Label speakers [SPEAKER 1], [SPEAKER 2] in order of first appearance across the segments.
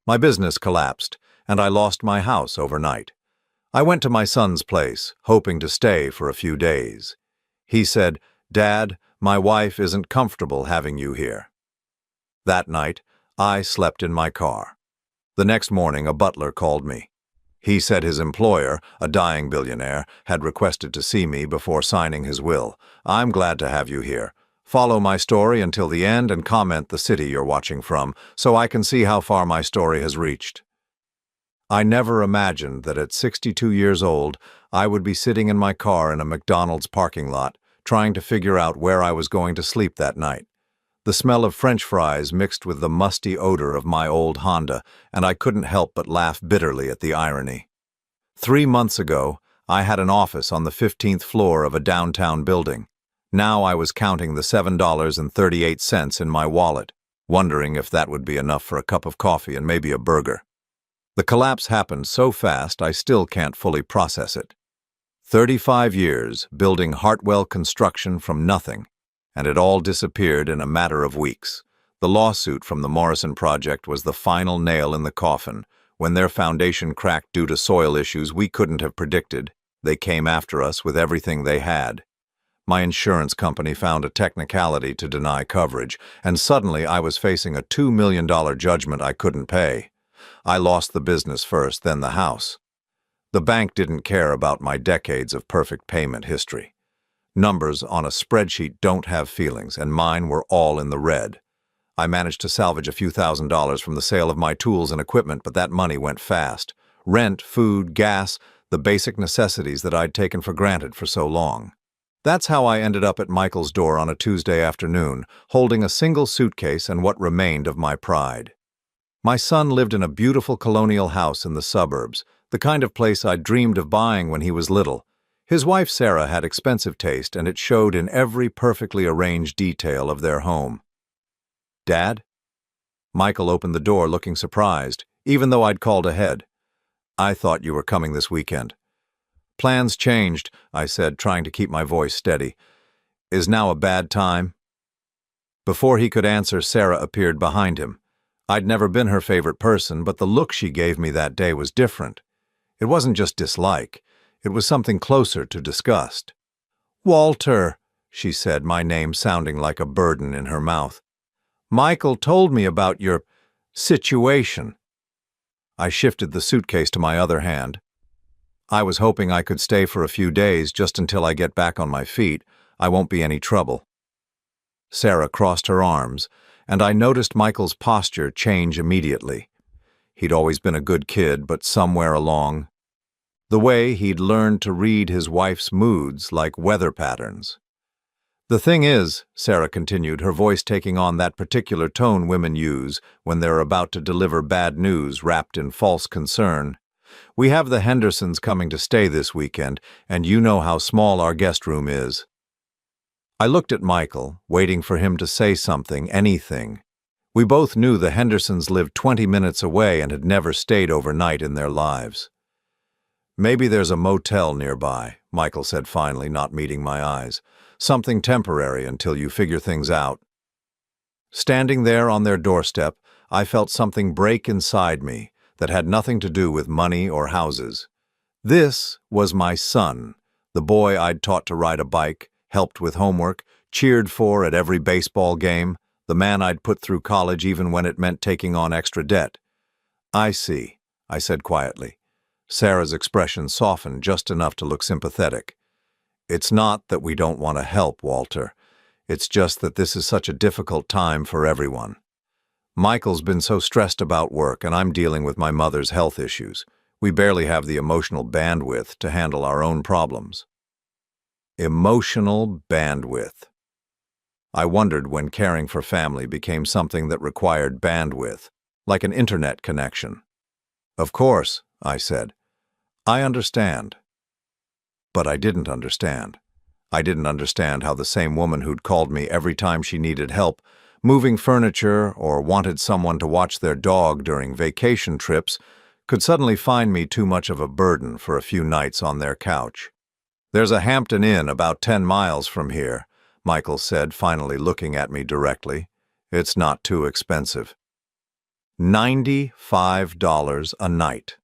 [SPEAKER 1] My business collapsed, and I lost my house overnight. I went to my son's place, hoping to stay for a few days. He said, "Dad, my wife isn't comfortable having you here." That night, I slept in my car. The next morning, a butler called me. He said his employer, a dying billionaire, had requested to see me before signing his will. "I'm glad to have you here. Follow my story until the end and comment the city you're watching from, so I can see how far my story has reached." I never imagined that at 62 years old, I would be sitting in my car in a McDonald's parking lot, trying to figure out where I was going to sleep that night. The smell of French fries mixed with the musty odor of my old Honda, and I couldn't help but laugh bitterly at the irony. 3 months ago, I had an office on the 15th floor of a downtown building. Now I was counting the $7.38 in my wallet, wondering if that would be enough for a cup of coffee and maybe a burger. The collapse happened so fast I still can't fully process it. 35 years building Hartwell construction from nothing, and it all disappeared in a matter of weeks. The lawsuit from the Morrison project was the final nail in the coffin. When their foundation cracked due to soil issues we couldn't have predicted, they came after us with everything they had. My insurance company found a technicality to deny coverage, and suddenly I was facing a $2 million judgment I couldn't pay. I lost the business first, then the house. The bank didn't care about my decades of perfect payment history. Numbers on a spreadsheet don't have feelings, and mine were all in the red. I managed to salvage a few $1,000s from the sale of my tools and equipment, but that money went fast. Rent, food, gas, the basic necessities that I'd taken for granted for so long. That's how I ended up at Michael's door on a Tuesday afternoon, holding a single suitcase and what remained of my pride. My son lived in a beautiful colonial house in the suburbs, the kind of place I'd dreamed of buying when he was little. His wife Sarah had expensive taste, and it showed in every perfectly arranged detail of their home. "Dad?" Michael opened the door looking surprised, even though I'd called ahead. "I thought you were coming this weekend." "Plans changed," I said, trying to keep my voice steady. "Is now a bad time?" Before he could answer, Sarah appeared behind him. I'd never been her favorite person, but the look she gave me that day was different. It wasn't just dislike. It was something closer to disgust. "Walter," she said, my name sounding like a burden in her mouth. "Michael told me about your situation." I shifted the suitcase to my other hand. "I was hoping I could stay for a few days just until I get back on my feet. I won't be any trouble." Sarah crossed her arms, and I noticed Michael's posture change immediately. He'd always been a good kid, but somewhere along, the way he'd learned to read his wife's moods like weather patterns. "The thing is," Sarah continued, her voice taking on that particular tone women use when they're about to deliver bad news wrapped in false concern, "we have the Hendersons coming to stay this weekend, and you know how small our guest room is." I looked at Michael, waiting for him to say something, anything. We both knew the Hendersons lived 20 minutes away and had never stayed overnight in their lives. "Maybe there's a motel nearby," Michael said finally, not meeting my eyes. "Something temporary until you figure things out." Standing there on their doorstep, I felt something break inside me that had nothing to do with money or houses. This was my son, the boy I'd taught to ride a bike, helped with homework, cheered for at every baseball game, the man I'd put through college even when it meant taking on extra debt. "I see," I said quietly. Sarah's expression softened just enough to look sympathetic. "It's not that we don't want to help, Walter. It's just that this is such a difficult time for everyone. Michael's been so stressed about work, and I'm dealing with my mother's health issues. We barely have the emotional bandwidth to handle our own problems." Emotional bandwidth. I wondered when caring for family became something that required bandwidth, like an internet connection. "Of course," I said. "I understand." But I didn't understand. I didn't understand how the same woman who'd called me every time she needed help, moving furniture or wanted someone to watch their dog during vacation trips, could suddenly find me too much of a burden for a few nights on their couch. "There's a Hampton Inn about 10 miles from here," Michael said, finally looking at me directly. "It's not too expensive." $95 a night.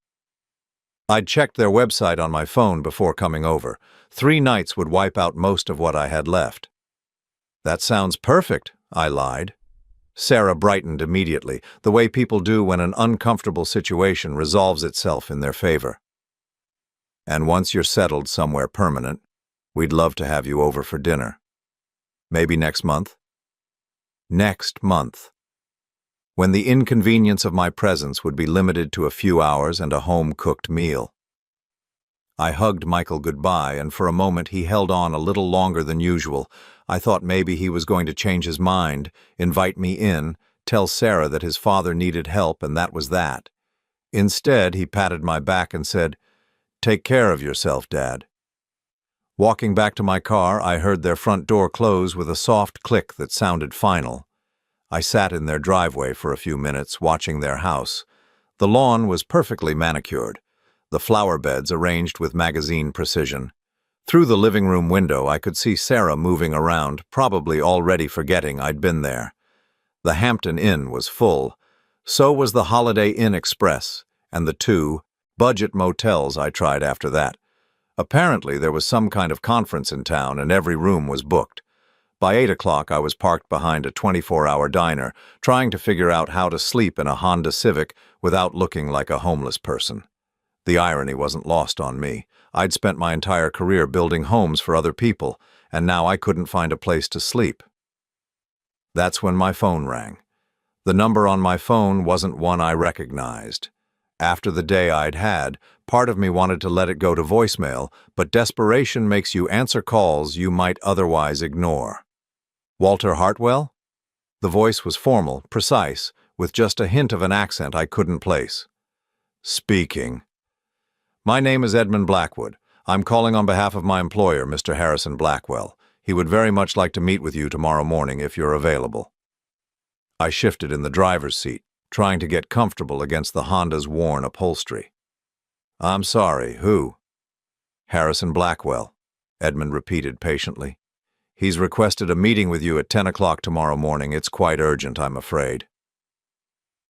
[SPEAKER 1] I'd checked their website on my phone before coming over. 3 nights would wipe out most of what I had left. That sounds perfect, I lied. Sarah brightened immediately, the way people do when an uncomfortable situation resolves itself in their favor. And once you're settled somewhere permanent, we'd love to have you over for dinner. Maybe next month? Next month. When the inconvenience of my presence would be limited to a few hours and a home-cooked meal. I hugged Michael goodbye, and for a moment he held on a little longer than usual. I thought maybe he was going to change his mind, invite me in, tell Sarah that his father needed help, and that was that. Instead, he patted my back and said, "Take care of yourself, Dad." Walking back to my car, I heard their front door close with a soft click that sounded final. I sat in their driveway for a few minutes, watching their house. The lawn was perfectly manicured, the flower beds arranged with magazine precision. Through the living room window, I could see Sarah moving around, probably already forgetting I'd been there. The Hampton Inn was full. So was the Holiday Inn Express, and the 2 budget motels I tried after that. Apparently, there was some kind of conference in town, and every room was booked. By 8 o'clock, I was parked behind a 24-hour diner, trying to figure out how to sleep in a Honda Civic without looking like a homeless person. The irony wasn't lost on me. I'd spent my entire career building homes for other people, and now I couldn't find a place to sleep. That's when my phone rang. The number on my phone wasn't one I recognized. After the day I'd had, part of me wanted to let it go to voicemail, but desperation makes you answer calls you might otherwise ignore. Walter Hartwell? The voice was formal, precise, with just a hint of an accent I couldn't place. Speaking. My name is Edmund Blackwood. I'm calling on behalf of my employer, Mr. Harrison Blackwell. He would very much like to meet with you tomorrow morning if you're available. I shifted in the driver's seat, trying to get comfortable against the Honda's worn upholstery. I'm sorry, who? Harrison Blackwell, Edmund repeated patiently. He's requested a meeting with you at 10 o'clock tomorrow morning. It's quite urgent, I'm afraid.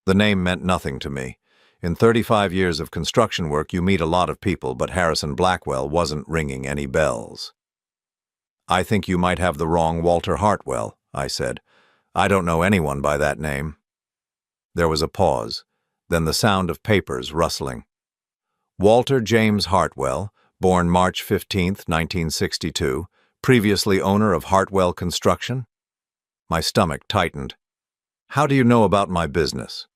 [SPEAKER 1] The name meant nothing to me. In 35 years of construction work, you meet a lot of people, but Harrison Blackwell wasn't ringing any bells. I think you might have the wrong Walter Hartwell, I said. I don't know anyone by that name. There was a pause, then the sound of papers rustling. Walter James Hartwell, born March 15, 1962, previously owner of Hartwell Construction? My stomach tightened. How do you know about my business?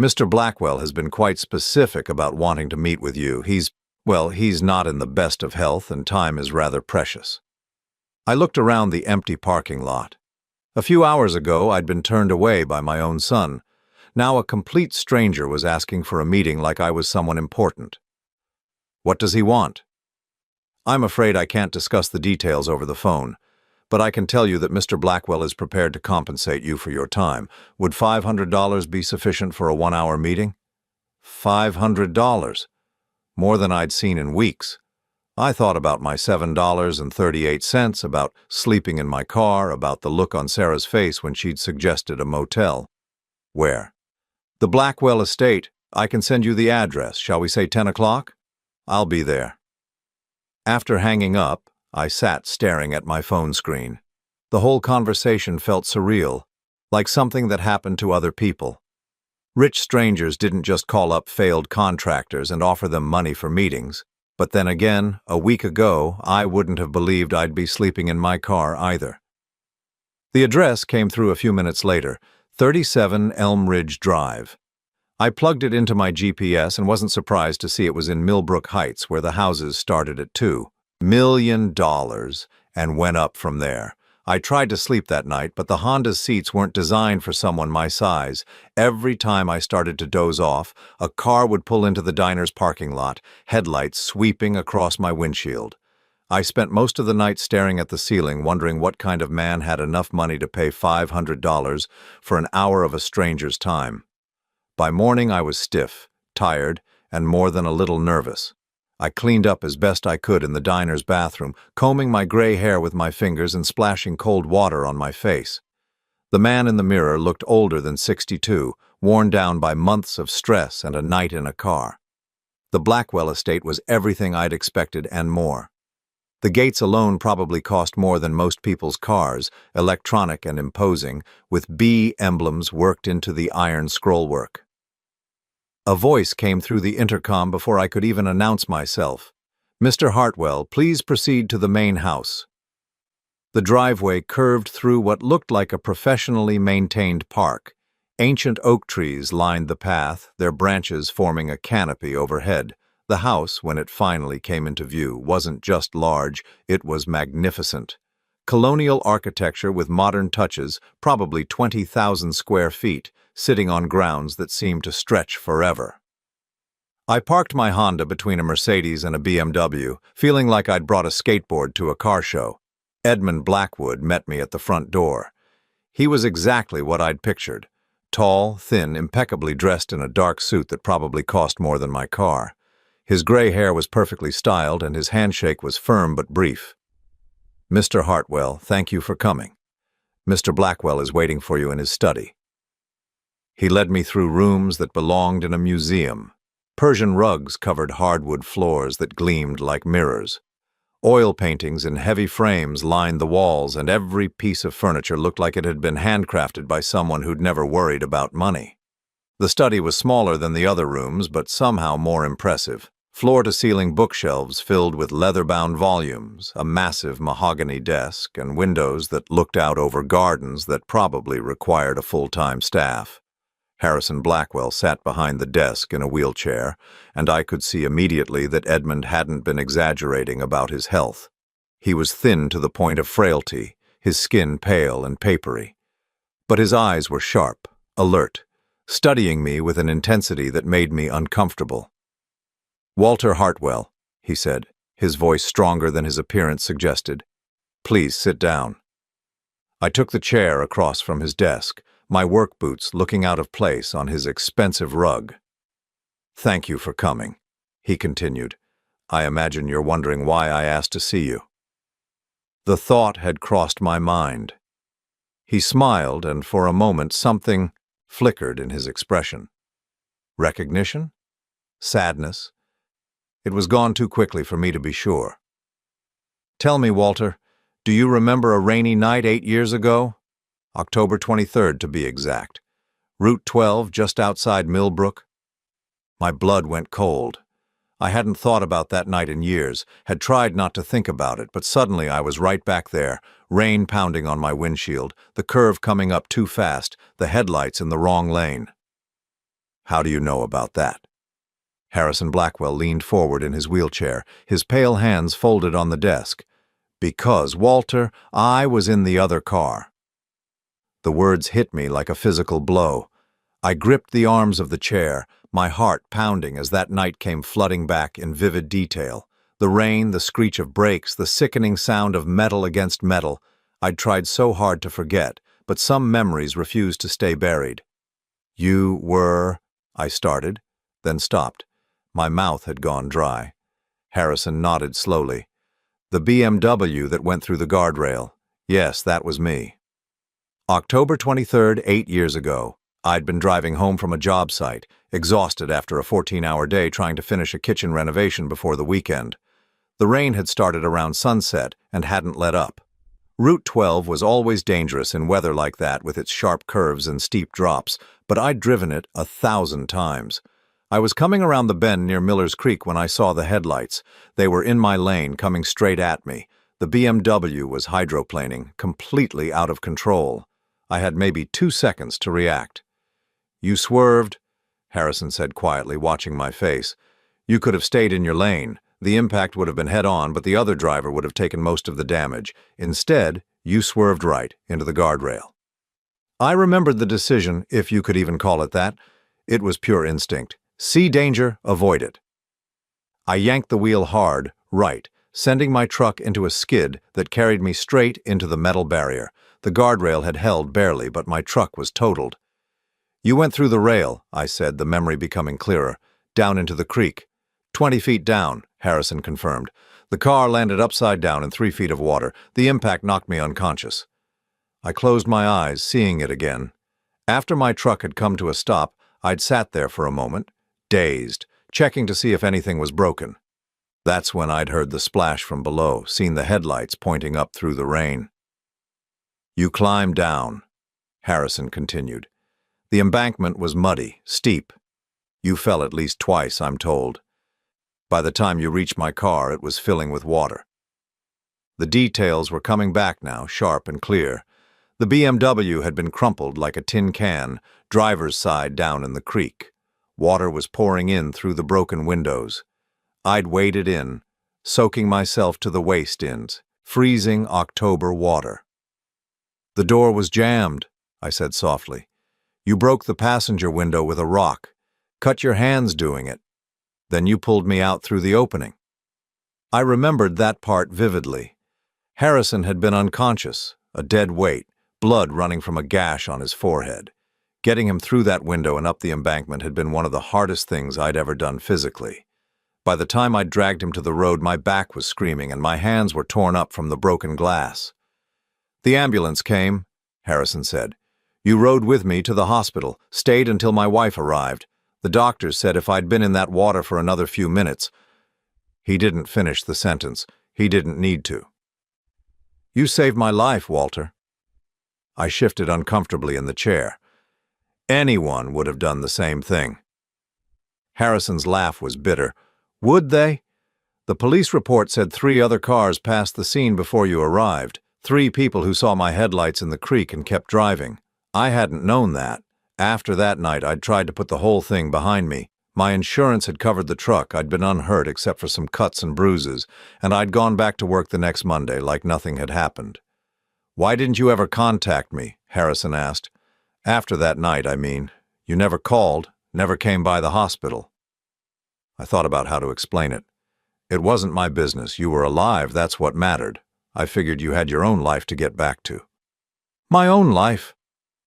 [SPEAKER 1] Mr. Blackwell has been quite specific about wanting to meet with you. He's not in the best of health, and time is rather precious. I looked around the empty parking lot. A few hours ago, I'd been turned away by my own son. Now a complete stranger was asking for a meeting like I was someone important. What does he want? I'm afraid I can't discuss the details over the phone, but I can tell you that Mr. Blackwell is prepared to compensate you for your time. Would $500 be sufficient for a 1-hour meeting? $500. More than I'd seen in weeks. I thought about my $7.38, about sleeping in my car, about the look on Sarah's face when she'd suggested a motel. Where? The Blackwell estate. I can send you the address. Shall we say 10 o'clock? I'll be there. After hanging up, I sat staring at my phone screen. The whole conversation felt surreal, like something that happened to other people. Rich strangers didn't just call up failed contractors and offer them money for meetings. But then again, a week ago, I wouldn't have believed I'd be sleeping in my car either. The address came through a few minutes later, 37 Elm Ridge Drive. I plugged it into my GPS and wasn't surprised to see it was in Millbrook Heights, where the houses started at $2 million and went up from there. I tried to sleep that night, but the Honda's seats weren't designed for someone my size. Every time I started to doze off, a car would pull into the diner's parking lot, headlights sweeping across my windshield. I spent most of the night staring at the ceiling, wondering what kind of man had enough money to pay $500 for an hour of a stranger's time. By morning, I was stiff, tired, and more than a little nervous. I cleaned up as best I could in the diner's bathroom, combing my gray hair with my fingers and splashing cold water on my face. The man in the mirror looked older than 62, worn down by months of stress and a night in a car. The Blackwell estate was everything I'd expected and more. The gates alone probably cost more than most people's cars, electronic and imposing, with B emblems worked into the iron scrollwork. A voice came through the intercom before I could even announce myself. "Mr. Hartwell, please proceed to the main house." The driveway curved through what looked like a professionally maintained park. Ancient oak trees lined the path, their branches forming a canopy overhead. The house, when it finally came into view, wasn't just large, it was magnificent. Colonial architecture with modern touches, probably 20,000 square feet, sitting on grounds that seemed to stretch forever. I parked my Honda between a Mercedes and a BMW, feeling like I'd brought a skateboard to a car show. Edmund Blackwood met me at the front door. He was exactly what I'd pictured. Tall, thin, impeccably dressed in a dark suit that probably cost more than my car. His gray hair was perfectly styled and his handshake was firm but brief. "Mr. Hartwell, thank you for coming. Mr. Blackwell is waiting for you in his study." He led me through rooms that belonged in a museum. Persian rugs covered hardwood floors that gleamed like mirrors. Oil paintings in heavy frames lined the walls, and every piece of furniture looked like it had been handcrafted by someone who'd never worried about money. The study was smaller than the other rooms, but somehow more impressive. Floor-to-ceiling bookshelves filled with leather-bound volumes, a massive mahogany desk, and windows that looked out over gardens that probably required a full-time staff. Harrison Blackwell sat behind the desk in a wheelchair, and I could see immediately that Edmund hadn't been exaggerating about his health. He was thin to the point of frailty, his skin pale and papery. But his eyes were sharp, alert, studying me with an intensity that made me uncomfortable. "Walter Hartwell," he said, his voice stronger than his appearance suggested. "Please sit down." I took the chair across from his desk, my work boots looking out of place on his expensive rug. "Thank you for coming," he continued. "I imagine you're wondering why I asked to see you." The thought had crossed my mind. He smiled, and for a moment something flickered in his expression. Recognition? Sadness? It was gone too quickly for me to be sure. "Tell me, Walter, do you remember a rainy night 8 years ago? October 23rd, to be exact. Route 12, just outside Millbrook?" My blood went cold. I hadn't thought about that night in years, had tried not to think about it, but suddenly I was right back there, rain pounding on my windshield, the curve coming up too fast, the headlights in the wrong lane. "How do you know about that?" Harrison Blackwell leaned forward in his wheelchair, his pale hands folded on the desk. "Because, Walter, I was in the other car." The words hit me like a physical blow. I gripped the arms of the chair, my heart pounding as that night came flooding back in vivid detail. The rain, the screech of brakes, the sickening sound of metal against metal. I'd tried so hard to forget, but some memories refused to stay buried. "You were—" I started, then stopped. My mouth had gone dry. Harrison nodded slowly. "The BMW that went through the guardrail. Yes, that was me." October 23rd, 8 years ago. I'd been driving home from a job site, exhausted after a 14-hour day trying to finish a kitchen renovation before the weekend. The rain had started around sunset and hadn't let up. Route 12 was always dangerous in weather like that with its sharp curves and steep drops, but I'd driven it 1,000 times. I was coming around the bend near Miller's Creek when I saw the headlights. They were in my lane, coming straight at me. The BMW was hydroplaning, completely out of control. I had maybe 2 seconds to react. "You swerved," Harrison said quietly, watching my face. "You could have stayed in your lane. The impact would have been head-on, but the other driver would have taken most of the damage. Instead, you swerved right into the guardrail." I remembered the decision, if you could even call it that. It was pure instinct. See danger, avoid it. I yanked the wheel hard, right, sending my truck into a skid that carried me straight into the metal barrier. The guardrail had held barely, but my truck was totaled. "You went through the rail," I said, the memory becoming clearer. "Down into the creek." 20 feet down, Harrison confirmed. "The car landed upside down in 3 feet of water. The impact knocked me unconscious." I closed my eyes, seeing it again. After my truck had come to a stop, I'd sat there for a moment, dazed, checking to see if anything was broken. That's when I'd heard the splash from below, seen the headlights pointing up through the rain. You climbed down, Harrison continued. The embankment was muddy, steep. You fell at least twice, I'm told. By the time you reached my car, it was filling with water. The details were coming back now, sharp and clear. The BMW had been crumpled like a tin can, driver's side down in the creek. Water was pouring in through the broken windows. I'd waded in, soaking myself to the waist in freezing October water. The door was jammed, I said softly. You broke the passenger window with a rock, cut your hands doing it. Then you pulled me out through the opening. I remembered that part vividly. Harrison had been unconscious, a dead weight, blood running from a gash on his forehead. Getting him through that window and up the embankment had been one of the hardest things I'd ever done physically. By the time I'd dragged him to the road, my back was screaming and my hands were torn up from the broken glass. The ambulance came, Harrison said. You rode with me to the hospital, stayed until my wife arrived. The doctors said if I'd been in that water for another few minutes. He didn't finish the sentence. He didn't need to. You saved my life, Walter. I shifted uncomfortably in the chair. Anyone would have done the same thing. Harrison's laugh was bitter. Would they? The police report said 3 other cars passed the scene before you arrived. 3 people who saw my headlights in the creek and kept driving. I hadn't known that. After that night, I'd tried to put the whole thing behind me. My insurance had covered the truck. I'd been unhurt except for some cuts and bruises, and I'd gone back to work the next Monday like nothing had happened. Why didn't you ever contact me? Harrison asked. After that night, I mean. You never called, never came by the hospital. I thought about how to explain it. It wasn't my business. You were alive, that's what mattered. I figured you had your own life to get back to. My own life,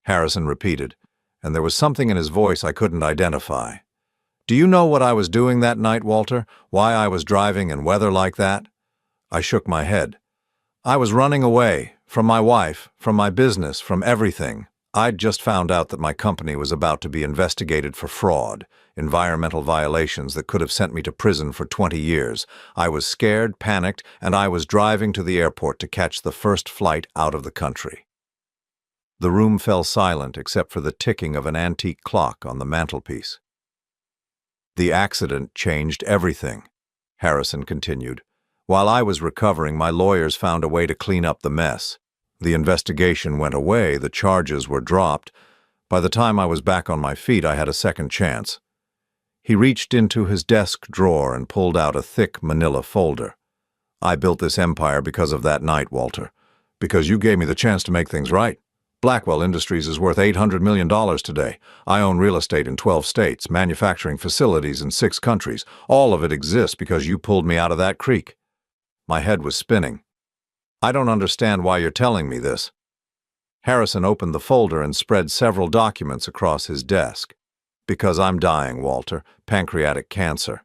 [SPEAKER 1] Harrison repeated, and there was something in his voice I couldn't identify. Do you know what I was doing that night, Walter? Why I was driving in weather like that? I shook my head. I was running away, from my wife, from my business, from everything. I'd just found out that my company was about to be investigated for fraud, environmental violations that could have sent me to prison for 20 years. I was scared, panicked, and I was driving to the airport to catch the first flight out of the country. The room fell silent except for the ticking of an antique clock on the mantelpiece. The accident changed everything, Harrison continued. While I was recovering, my lawyers found a way to clean up the mess. The investigation went away, the charges were dropped. By the time I was back on my feet, I had a second chance. He reached into his desk drawer and pulled out a thick manila folder. I built this empire because of that night, Walter. Because you gave me the chance to make things right. Blackwell Industries is worth $800 million today. I own real estate in 12 states, manufacturing facilities in 6 countries. All of it exists because you pulled me out of that creek. My head was spinning. I don't understand why you're telling me this. Harrison opened the folder and spread several documents across his desk. Because I'm dying, Walter. Pancreatic cancer.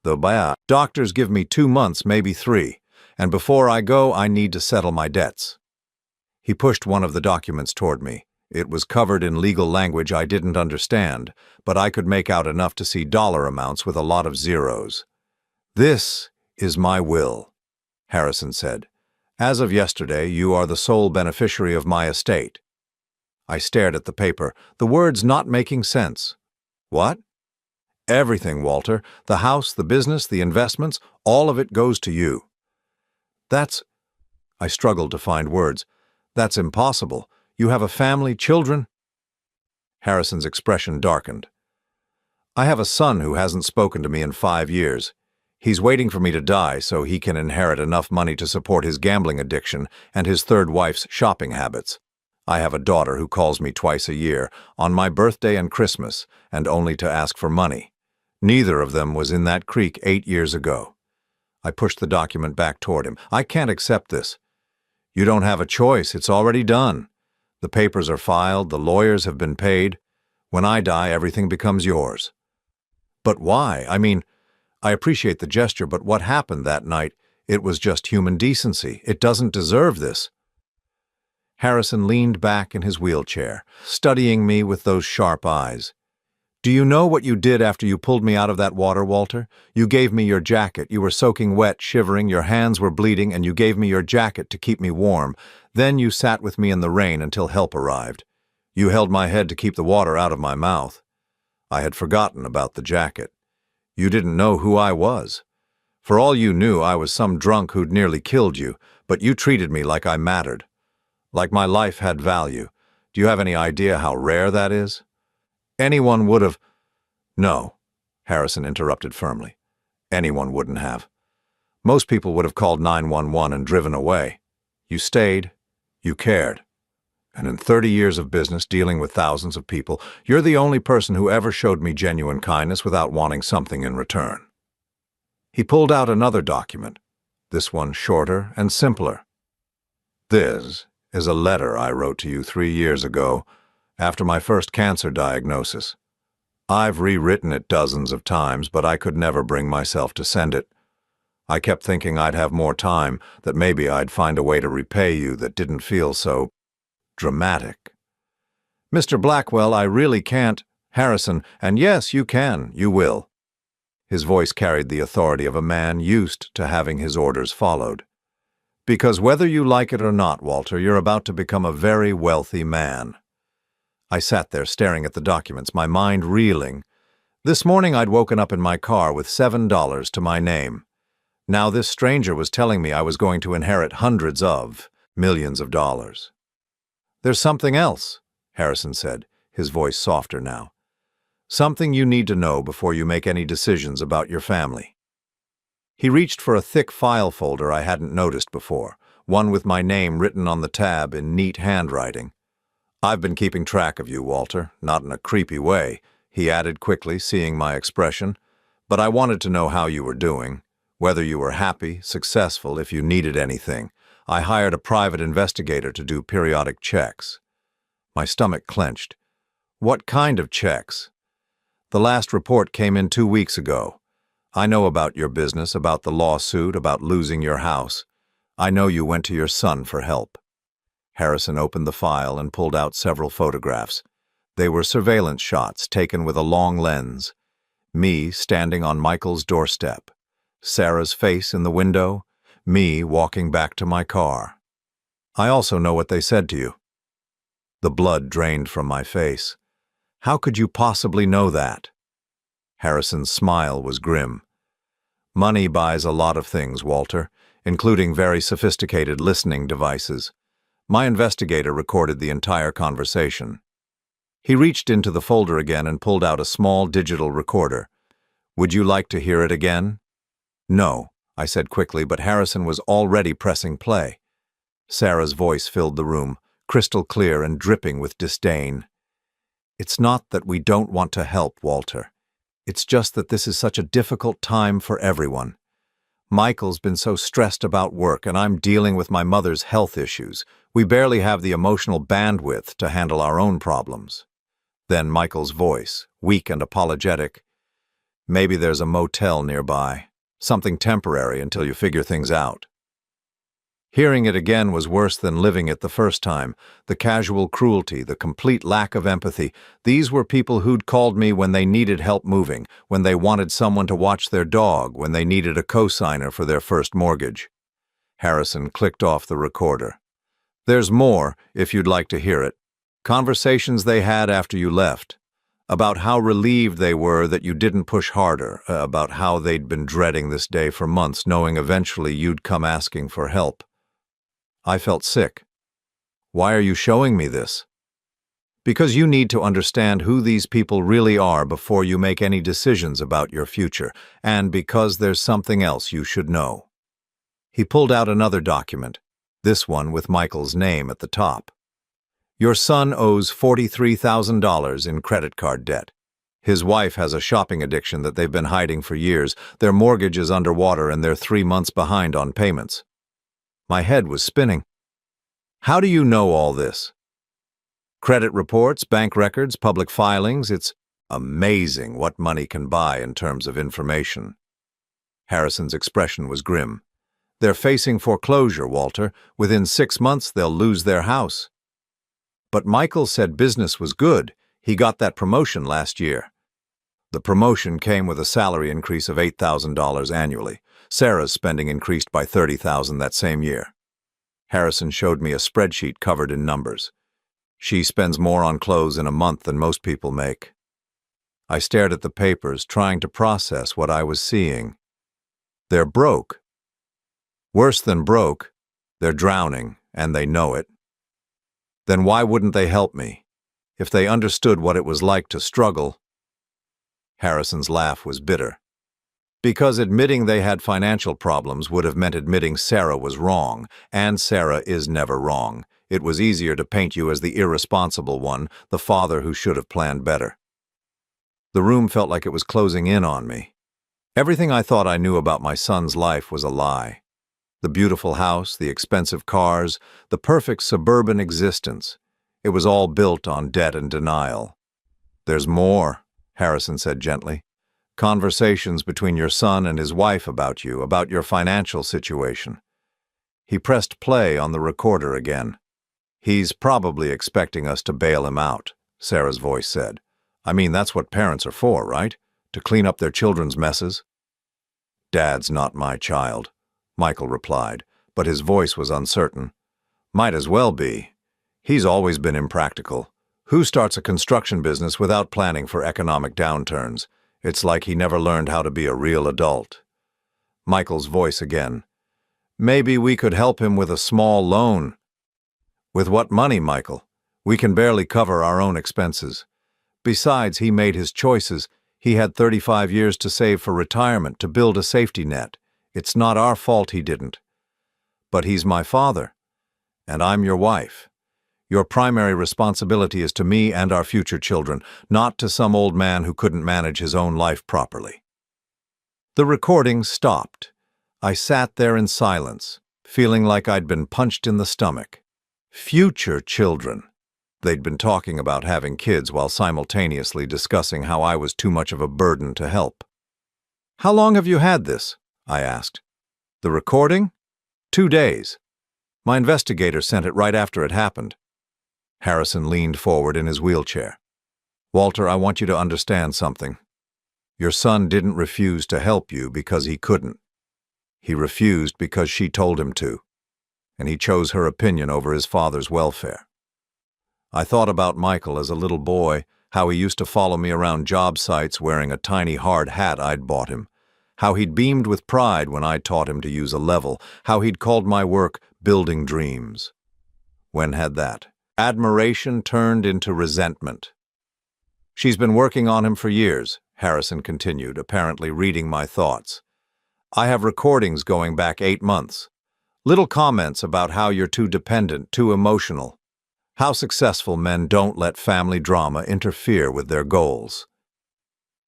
[SPEAKER 1] The doctors give me 2 months, maybe 3. And before I go, I need to settle my debts. He pushed one of the documents toward me. It was covered in legal language I didn't understand, but I could make out enough to see dollar amounts with a lot of zeros. This is my will, Harrison said. As of yesterday, you are the sole beneficiary of my estate. I stared at the paper, the words not making sense. What? Everything, Walter. The house, the business, the investments, all of it goes to you. That's... I struggled to find words. That's impossible. You have a family, children? Harrison's expression darkened. I have a son who hasn't spoken to me in 5 years. He's waiting for me to die so he can inherit enough money to support his gambling addiction and his third wife's shopping habits. I have a daughter who calls me twice a year, on my birthday and Christmas, and only to ask for money. Neither of them was in that creek 8 years ago. I pushed the document back toward him. I can't accept this. You don't have a choice. It's already done. The papers are filed. The lawyers have been paid. When I die, everything becomes yours. But why? I mean, I appreciate the gesture, but what happened that night, it was just human decency. It doesn't deserve this. Harrison leaned back in his wheelchair, studying me with those sharp eyes. "Do you know what you did after you pulled me out of that water, Walter? You gave me your jacket. You were soaking wet, shivering, your hands were bleeding, and you gave me your jacket to keep me warm. Then you sat with me in the rain until help arrived. You held my head to keep the water out of my mouth. I had forgotten about the jacket. You didn't know who I was. For all you knew, I was some drunk who'd nearly killed you, but you treated me like I mattered. Like my life had value. Do you have any idea how rare that is? Anyone would have—" "No," Harrison interrupted firmly. "Anyone wouldn't have. Most people would have called 911 and driven away. You stayed. You cared. And in 30 years of business dealing with thousands of people, you're the only person who ever showed me genuine kindness without wanting something in return." He pulled out another document, this one shorter and simpler. "This is a letter I wrote to you 3 years ago, after my first cancer diagnosis. I've rewritten it dozens of times, but I could never bring myself to send it. I kept thinking I'd have more time, that maybe I'd find a way to repay you that didn't feel so dramatic. Mr. Blackwell, I really can't—" "Harrison, and yes, you can, you will." His voice carried the authority of a man used to having his orders followed. "Because whether you like it or not, Walter, you're about to become a very wealthy man." I sat there staring at the documents, my mind reeling. This morning I'd woken up in my car with $7 to my name. Now this stranger was telling me I was going to inherit hundreds of millions of dollars. "There's something else," Harrison said, his voice softer now. "Something you need to know before you make any decisions about your family." He reached for a thick file folder I hadn't noticed before, one with my name written on the tab in neat handwriting. "I've been keeping track of you, Walter, not in a creepy way," he added quickly, seeing my expression. "But I wanted to know how you were doing, whether you were happy, successful, if you needed anything. I hired a private investigator to do periodic checks." My stomach clenched. "What kind of checks?" "The last report came in 2 weeks ago. I know about your business, about the lawsuit, about losing your house. I know you went to your son for help." Harrison opened the file and pulled out several photographs. They were surveillance shots taken with a long lens. Me standing on Michael's doorstep. Sarah's face in the window. Me walking back to my car. "I also know what they said to you." The blood drained from my face. "How could you possibly know that?" Harrison's smile was grim. "Money buys a lot of things, Walter, including very sophisticated listening devices. My investigator recorded the entire conversation." He reached into the folder again and pulled out a small digital recorder. "Would you like to hear it again?" "No," I said quickly, but Harrison was already pressing play. Sarah's voice filled the room, crystal clear and dripping with disdain. "It's not that we don't want to help, Walter. It's just that this is such a difficult time for everyone. Michael's been so stressed about work, and I'm dealing with my mother's health issues. We barely have the emotional bandwidth to handle our own problems." Then Michael's voice, weak and apologetic. "Maybe there's a motel nearby. Something temporary until you figure things out." Hearing it again was worse than living it the first time. The casual cruelty, the complete lack of empathy. These were people who'd called me when they needed help moving, when they wanted someone to watch their dog, when they needed a cosigner for their first mortgage. Harrison clicked off the recorder. "There's more, if you'd like to hear it. Conversations they had after you left. About how relieved they were that you didn't push harder, about how they'd been dreading this day for months, knowing eventually you'd come asking for help." I felt sick. "Why are you showing me this?" "Because you need to understand who these people really are before you make any decisions about your future, and because there's something else you should know." He pulled out another document, this one with Michael's name at the top. "Your son owes $43,000 in credit card debt. His wife has a shopping addiction that they've been hiding for years. Their mortgage is underwater and they're 3 months behind on payments." My head was spinning. "How do you know all this?" "Credit reports, bank records, public filings. It's amazing what money can buy in terms of information." Harrison's expression was grim. They're facing foreclosure, Walter. Within 6 months, they'll lose their house. But Michael said business was good. He got that promotion last year. The promotion came with a salary increase of $8,000 annually. Sarah's spending increased by $30,000 that same year. Harrison showed me a spreadsheet covered in numbers. She spends more on clothes in a month than most people make. I stared at the papers, trying to process what I was seeing. They're broke. Worse than broke, they're drowning, and they know it. Then why wouldn't they help me? If they understood what it was like to struggle. Harrison's laugh was bitter. Because admitting they had financial problems would have meant admitting Sarah was wrong, and Sarah is never wrong. It was easier to paint you as the irresponsible one, the father who should have planned better. The room felt like it was closing in on me. Everything I thought I knew about my son's life was a lie. The beautiful house, the expensive cars, the perfect suburban existence. It was all built on debt and denial. "There's more," Harrison said gently. "Conversations between your son and his wife about you, about your financial situation." He pressed play on the recorder again. "He's probably expecting us to bail him out," Sarah's voice said. "I mean, that's what parents are for, right? To clean up their children's messes." "Dad's not my child," Michael replied, but his voice was uncertain. "Might as well be. He's always been impractical. Who starts a construction business without planning for economic downturns? It's like he never learned how to be a real adult." Michael's voice again. "Maybe we could help him with a small loan." "With what money, Michael? We can barely cover our own expenses. Besides, he made his choices. He had 35 years to save for retirement, to build a safety net. It's not our fault he didn't." "But he's my father, and I'm your wife. Your primary responsibility is to me and our future children, not to some old man who couldn't manage his own life properly." The recording stopped. I sat there in silence, feeling like I'd been punched in the stomach. Future children. They'd been talking about having kids while simultaneously discussing how I was too much of a burden to help. "How long have you had this?" I asked. "The recording?" 2 days. My investigator sent it right after it happened." Harrison leaned forward in his wheelchair. "Walter, I want you to understand something. Your son didn't refuse to help you because he couldn't. He refused because she told him to, and he chose her opinion over his father's welfare. I thought about Michael as a little boy, how he used to follow me around job sites wearing a tiny hard hat I'd bought him, how he'd beamed with pride when I taught him to use a level, how he'd called my work building dreams. When had that admiration turned into resentment? "She's been working on him for years," Harrison continued, apparently reading my thoughts. "I have recordings going back 8 months. Little comments about how you're too dependent, too emotional. How successful men don't let family drama interfere with their goals."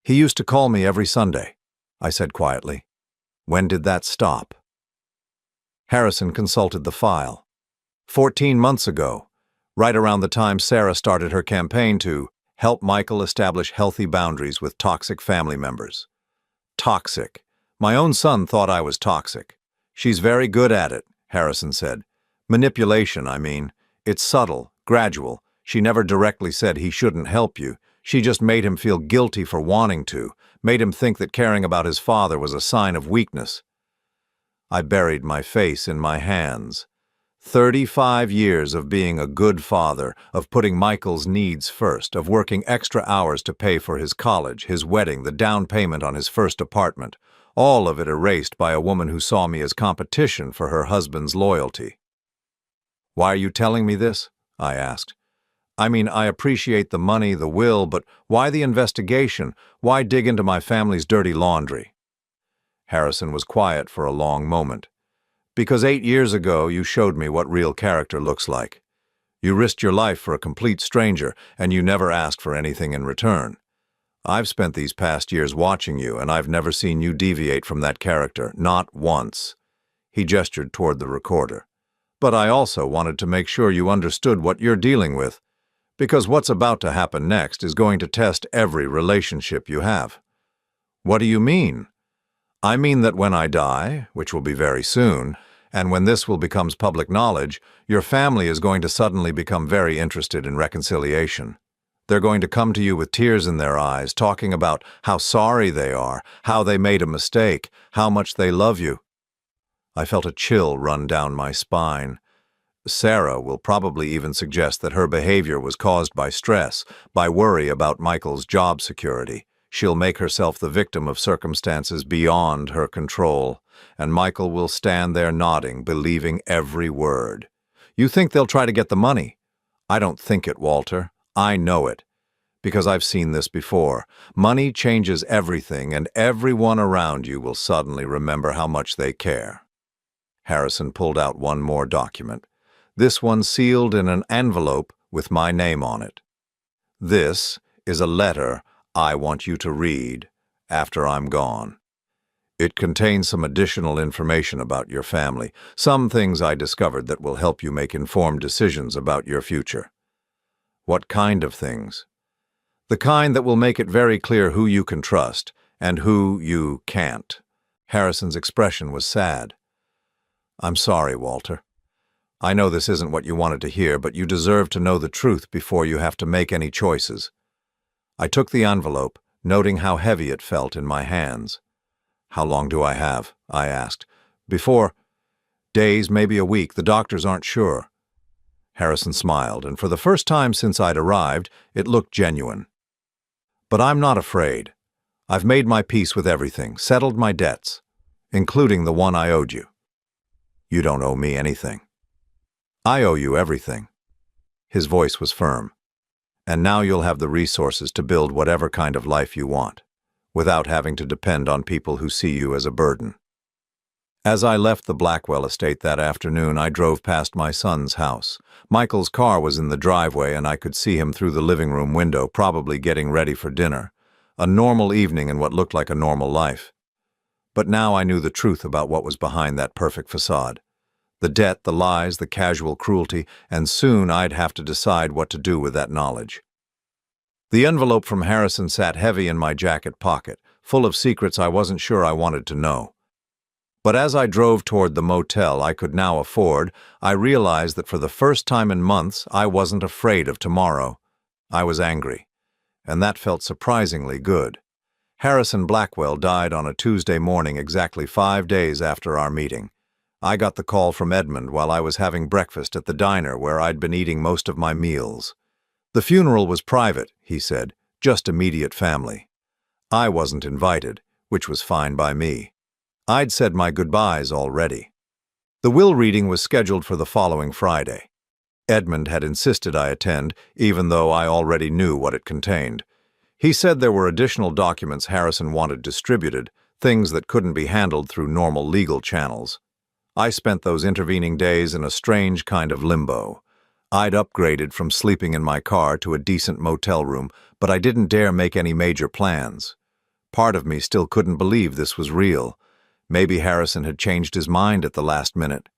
[SPEAKER 1] "He used to call me every Sunday," I said quietly. "When did that stop?" Harrison consulted the file. 14 months ago, right around the time Sarah started her campaign to help Michael establish healthy boundaries with toxic family members. Toxic. My own son thought I was toxic. "She's very good at it," Harrison said. "Manipulation, I mean. It's subtle, gradual. She never directly said he shouldn't help you. She just made him feel guilty for wanting to, made him think that caring about his father was a sign of weakness." I buried my face in my hands. 35 years of being a good father, of putting Michael's needs first, of working extra hours to pay for his college, his wedding, the down payment on his first apartment, all of it erased by a woman who saw me as competition for her husband's loyalty. "Why are you telling me this?" I asked. "I mean, I appreciate the money, the will, but why the investigation? Why dig into my family's dirty laundry?" Harrison was quiet for a long moment. "Because 8 years ago you showed me what real character looks like. You risked your life for a complete stranger, and you never asked for anything in return. I've spent these past years watching you, and I've never seen you deviate from that character, not once." He gestured toward the recorder. "But I also wanted to make sure you understood what you're dealing with, because what's about to happen next is going to test every relationship you have." "What do you mean?" I mean that when I die, which will be very soon, and when this will becomes public knowledge, your family is going to suddenly become very interested in reconciliation. They're going to come to you with tears in their eyes, talking about how sorry they are, how they made a mistake, how much they love you. I felt a chill run down my spine. Sarah will probably even suggest that her behavior was caused by stress, by worry about Michael's job security. She'll make herself the victim of circumstances beyond her control, and Michael will stand there nodding, believing every word. You think they'll try to get the money? I don't think it, Walter. I know it. Because I've seen this before. Money changes everything, and everyone around you will suddenly remember how much they care. Harrison pulled out one more document. This one sealed in an envelope with my name on it. This is a letter I want you to read after I'm gone. It contains some additional information about your family, some things I discovered that will help you make informed decisions about your future. What kind of things? The kind that will make it very clear who you can trust and who you can't. Harrison's expression was sad. I'm sorry, Walter. I know this isn't what you wanted to hear, but you deserve to know the truth before you have to make any choices. I took the envelope, noting how heavy it felt in my hands. How long do I have? I asked. Before days, maybe a week. The doctors aren't sure. Harrison smiled, and for the first time since I'd arrived, it looked genuine. But I'm not afraid. I've made my peace with everything, settled my debts, including the one I owed you. You don't owe me anything. I owe you everything. His voice was firm. And now you'll have the resources to build whatever kind of life you want, without having to depend on people who see you as a burden. As I left the Blackwell estate that afternoon, I drove past my son's house. Michael's car was in the driveway, and I could see him through the living room window, probably getting ready for dinner. A normal evening in what looked like a normal life. But now I knew the truth about what was behind that perfect facade. The debt, the lies, the casual cruelty, and soon I'd have to decide what to do with that knowledge. The envelope from Harrison sat heavy in my jacket pocket, full of secrets I wasn't sure I wanted to know. But as I drove toward the motel I could now afford, I realized that for the first time in months I wasn't afraid of tomorrow. I was angry, and that felt surprisingly good. Harrison Blackwell died on a Tuesday morning exactly 5 days after our meeting. I got the call from Edmund while I was having breakfast at the diner where I'd been eating most of my meals. The funeral was private, he said, just immediate family. I wasn't invited, which was fine by me. I'd said my goodbyes already. The will reading was scheduled for the following Friday. Edmund had insisted I attend, even though I already knew what it contained. He said there were additional documents Harrison wanted distributed, things that couldn't be handled through normal legal channels. I spent those intervening days in a strange kind of limbo. I'd upgraded from sleeping in my car to a decent motel room, but I didn't dare make any major plans. Part of me still couldn't believe this was real. Maybe Harrison had changed his mind at the last minute.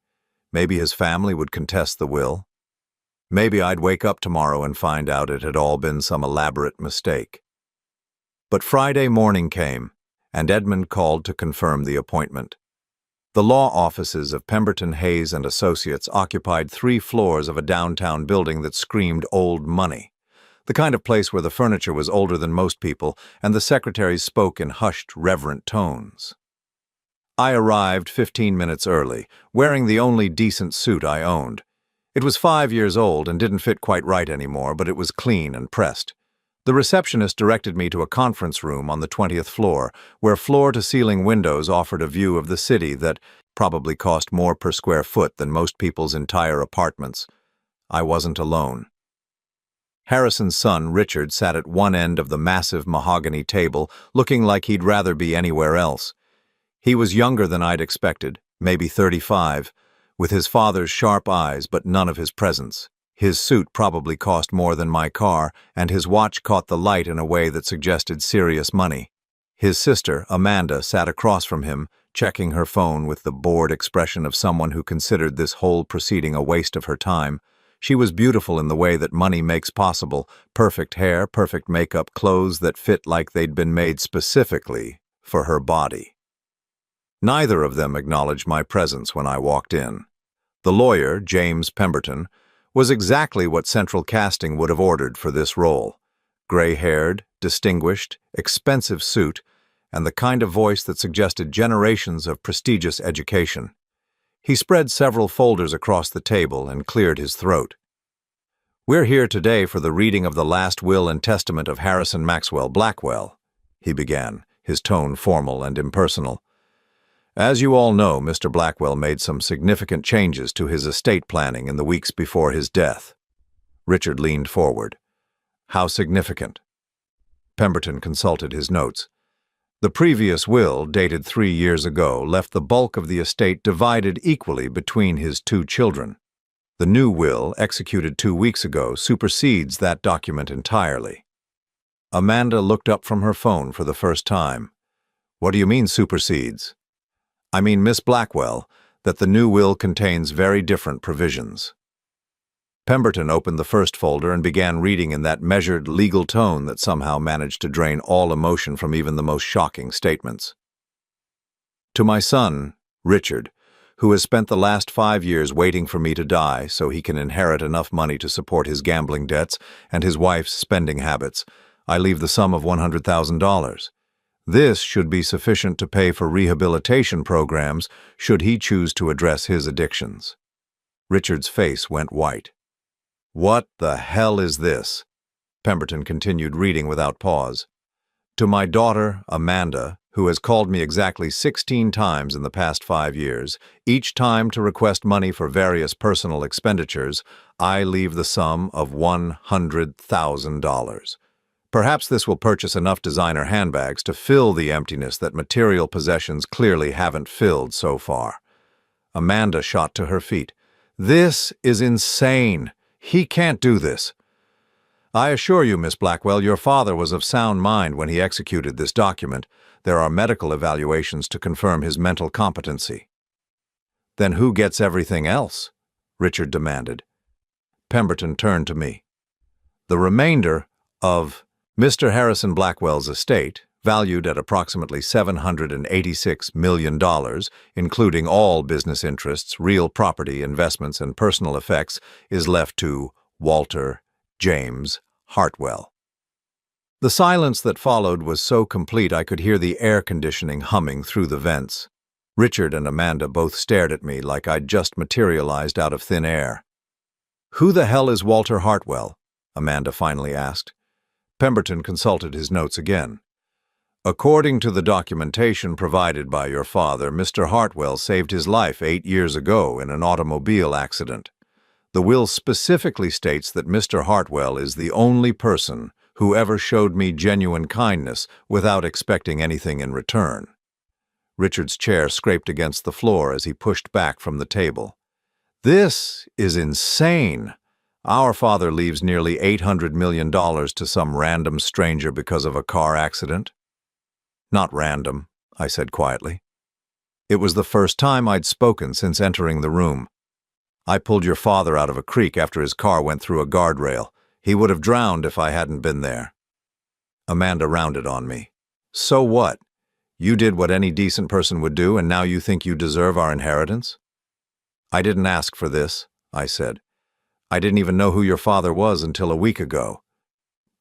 [SPEAKER 1] Maybe his family would contest the will. Maybe I'd wake up tomorrow and find out it had all been some elaborate mistake. But Friday morning came, and Edmund called to confirm the appointment. The law offices of Pemberton, Hayes & Associates occupied 3 floors of a downtown building that screamed old money, the kind of place where the furniture was older than most people and the secretaries spoke in hushed, reverent tones. I arrived 15 minutes early, wearing the only decent suit I owned. It was 5 years old and didn't fit quite right anymore, but it was clean and pressed. The receptionist directed me to a conference room on the 20th floor, where floor-to-ceiling windows offered a view of the city that probably cost more per square foot than most people's entire apartments. I wasn't alone. Harrison's son, Richard, sat at one end of the massive mahogany table, looking like he'd rather be anywhere else. He was younger than I'd expected, maybe 35, with his father's sharp eyes but none of his presence. His suit probably cost more than my car, and his watch caught the light in a way that suggested serious money. His sister, Amanda, sat across from him, checking her phone with the bored expression of someone who considered this whole proceeding a waste of her time. She was beautiful in the way that money makes possible: perfect hair, perfect makeup, clothes that fit like they'd been made specifically for her body. Neither of them acknowledged my presence when I walked in. The lawyer, James Pemberton, was exactly what central casting would have ordered for this role. Gray-haired, distinguished, expensive suit, and the kind of voice that suggested generations of prestigious education. He spread several folders across the table and cleared his throat. "We're here today for the reading of the last will and testament of Harrison Maxwell Blackwell," he began, his tone formal and impersonal. "As you all know, Mr. Blackwell made some significant changes to his estate planning in the weeks before his death." Richard leaned forward. "How significant?" Pemberton consulted his notes. "The previous will, dated 3 years ago, left the bulk of the estate divided equally between his 2 children. The new will, executed 2 weeks ago, supersedes that document entirely." Amanda looked up from her phone for the first time. "What do you mean, supersedes?" "I mean, Miss Blackwell, that the new will contains very different provisions." Pemberton opened the first folder and began reading in that measured, legal tone that somehow managed to drain all emotion from even the most shocking statements. "To my son, Richard, who has spent the last 5 years waiting for me to die so he can inherit enough money to support his gambling debts and his wife's spending habits, I leave the sum of $100,000. This should be sufficient to pay for rehabilitation programs should he choose to address his addictions." Richard's face went white. "What the hell is this?" Pemberton continued reading without pause. "To my daughter, Amanda, who has called me exactly 16 times in the past 5 years, each time to request money for various personal expenditures, I leave the sum of $100,000. Perhaps this will purchase enough designer handbags to fill the emptiness that material possessions clearly haven't filled so far." Amanda shot to her feet. "This is insane. He can't do this." "I assure you, Miss Blackwell, your father was of sound mind when he executed this document. There are medical evaluations to confirm his mental competency." "Then who gets everything else?" Richard demanded. Pemberton turned to me. "The remainder of Mr. Harrison Blackwell's estate, valued at approximately $786 million, including all business interests, real property, investments, and personal effects, is left to Walter James Hartwell." The silence that followed was so complete I could hear the air conditioning humming through the vents. Richard and Amanda both stared at me like I'd just materialized out of thin air. "Who the hell is Walter Hartwell?" Amanda finally asked. Pemberton consulted his notes again. "According to the documentation provided by your father, Mr. Hartwell saved his life 8 years ago in an automobile accident. The will specifically states that Mr. Hartwell is the only person who ever showed me genuine kindness without expecting anything in return." Richard's chair scraped against the floor as he pushed back from the table. "This is insane. Our father leaves nearly $800 million to some random stranger because of a car accident." "Not random," I said quietly. It was the first time I'd spoken since entering the room. "I pulled your father out of a creek after his car went through a guardrail. He would have drowned if I hadn't been there." Amanda rounded on me. "So what? You did what any decent person would do, and now you think you deserve our inheritance?" "I didn't ask for this," I said. "I didn't even know who your father was until a week ago."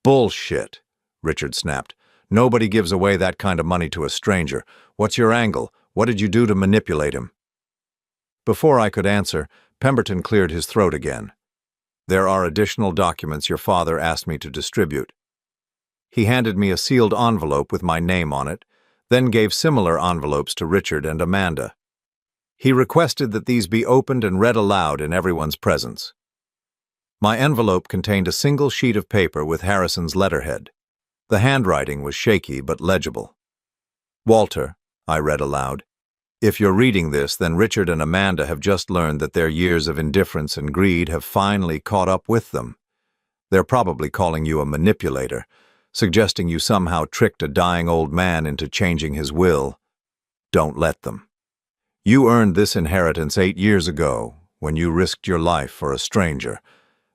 [SPEAKER 1] "Bullshit," Richard snapped. "Nobody gives away that kind of money to a stranger. What's your angle? What did you do to manipulate him?" Before I could answer, Pemberton cleared his throat again. "There are additional documents your father asked me to distribute." He handed me a sealed envelope with my name on it, then gave similar envelopes to Richard and Amanda. He requested that these be opened and read aloud in everyone's presence. My envelope contained a single sheet of paper with Harrison's letterhead. The handwriting was shaky but legible. "Walter," I read aloud, "if you're reading this, then Richard and Amanda have just learned that their years of indifference and greed have finally caught up with them. They're probably calling you a manipulator, suggesting you somehow tricked a dying old man into changing his will. Don't let them. You earned this inheritance 8 years ago, when you risked your life for a stranger.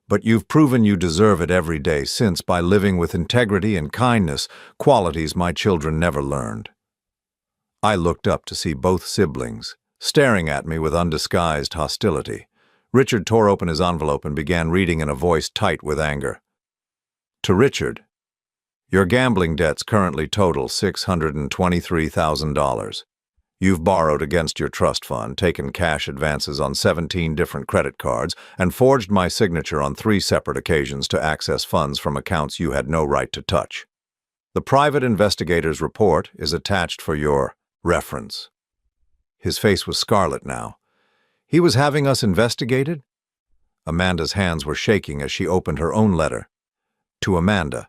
[SPEAKER 1] But you've proven you deserve it every day since by living with integrity and kindness, qualities my children never learned." I looked up to see both siblings, staring at me with undisguised hostility. Richard tore open his envelope and began reading in a voice tight with anger. To Richard, your gambling debts currently total $623,000. You've borrowed against your trust fund, taken cash advances on 17 different credit cards, and forged my signature on 3 separate occasions to access funds from accounts you had no right to touch. The private investigator's report is attached for your reference. His face was scarlet now. He was having us investigated? Amanda's hands were shaking as she opened her own letter. To Amanda,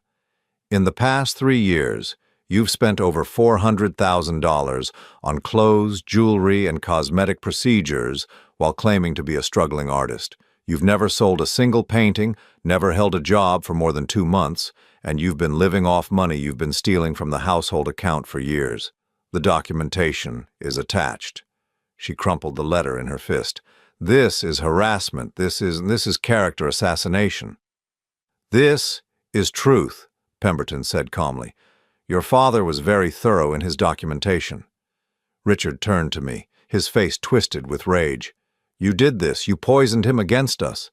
[SPEAKER 1] in the past 3 years, you've spent over $400,000 on clothes, jewelry, and cosmetic procedures while claiming to be a struggling artist. You've never sold a single painting, never held a job for more than 2 months, and you've been living off money you've been stealing from the household account for years. The documentation is attached. She crumpled the letter in her fist. This is harassment. This is character assassination. This is truth, Pemberton said calmly. Your father was very thorough in his documentation. Richard turned to me, his face twisted with rage. You did this. You poisoned him against us.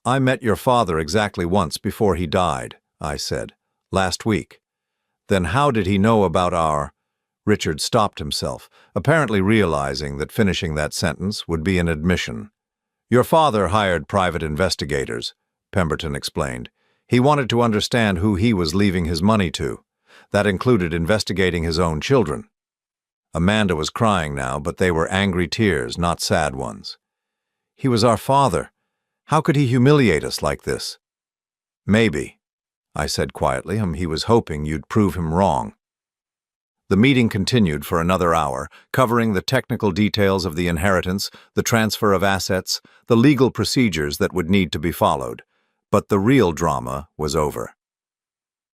[SPEAKER 1] I met your father exactly once before he died, I said. Last week. Then how did he know about our... Richard stopped himself, apparently realizing that finishing that sentence would be an admission. Your father hired private investigators, Pemberton explained. He wanted to understand who he was leaving his money to. That included investigating his own children. Amanda was crying now, but they were angry tears, not sad ones. He was our father. How could he humiliate us like this? Maybe, I said quietly. He was hoping you'd prove him wrong. The meeting continued for another hour, covering the technical details of the inheritance, the transfer of assets, the legal procedures that would need to be followed. But the real drama was over.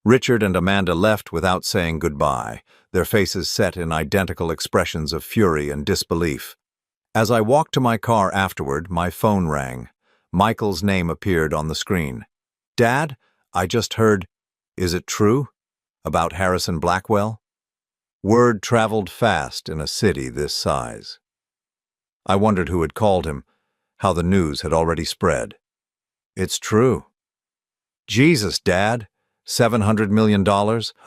[SPEAKER 1] Richard and Amanda left without saying goodbye, their faces set in identical expressions of fury and disbelief. As I walked to my car afterward, my phone rang. Michael's name appeared on the screen. Dad, I just heard, is it true? About Harrison Blackwell? Word traveled fast in a city this size. I wondered who had called him, how the news had already spread. It's true. Jesus, Dad, $700 million?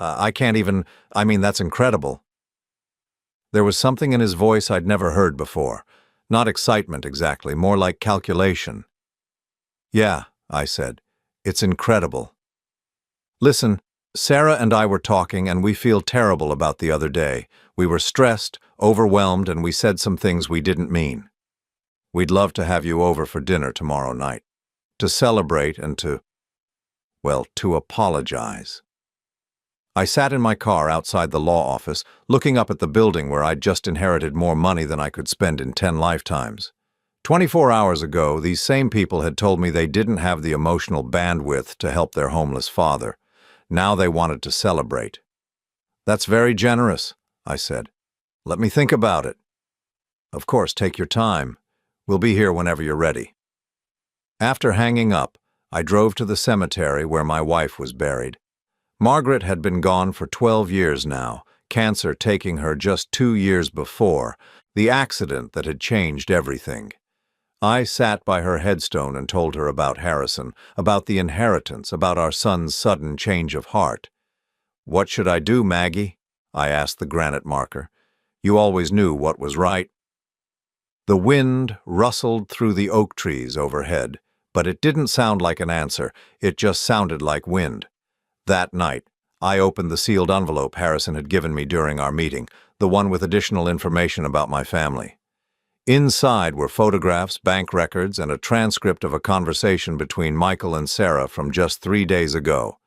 [SPEAKER 1] I can't even, that's incredible. There was something in his voice I'd never heard before. Not excitement exactly, more like calculation. Yeah, I said, it's incredible. Listen, Sarah and I were talking and we feel terrible about the other day. We were stressed, overwhelmed, and we said some things we didn't mean. We'd love to have you over for dinner tomorrow night. To celebrate and to apologize. I sat in my car outside the law office, looking up at the building where I'd just inherited more money than I could spend in 10 lifetimes. 24 hours ago, these same people had told me they didn't have the emotional bandwidth to help their homeless father. Now they wanted to celebrate. That's very generous, I said. Let me think about it. Of course, take your time. We'll be here whenever you're ready. After hanging up, I drove to the cemetery where my wife was buried. Margaret had been gone for 12 years now, cancer taking her just 2 years before, the accident that had changed everything. I sat by her headstone and told her about Harrison, about the inheritance, about our son's sudden change of heart. What should I do, Maggie? I asked the granite marker. You always knew what was right. The wind rustled through the oak trees overhead, but it didn't sound like an answer, it just sounded like wind. That night, I opened the sealed envelope Harrison had given me during our meeting, the one with additional information about my family. Inside were photographs, bank records, and a transcript of a conversation between Michael and Sarah from just 3 days ago.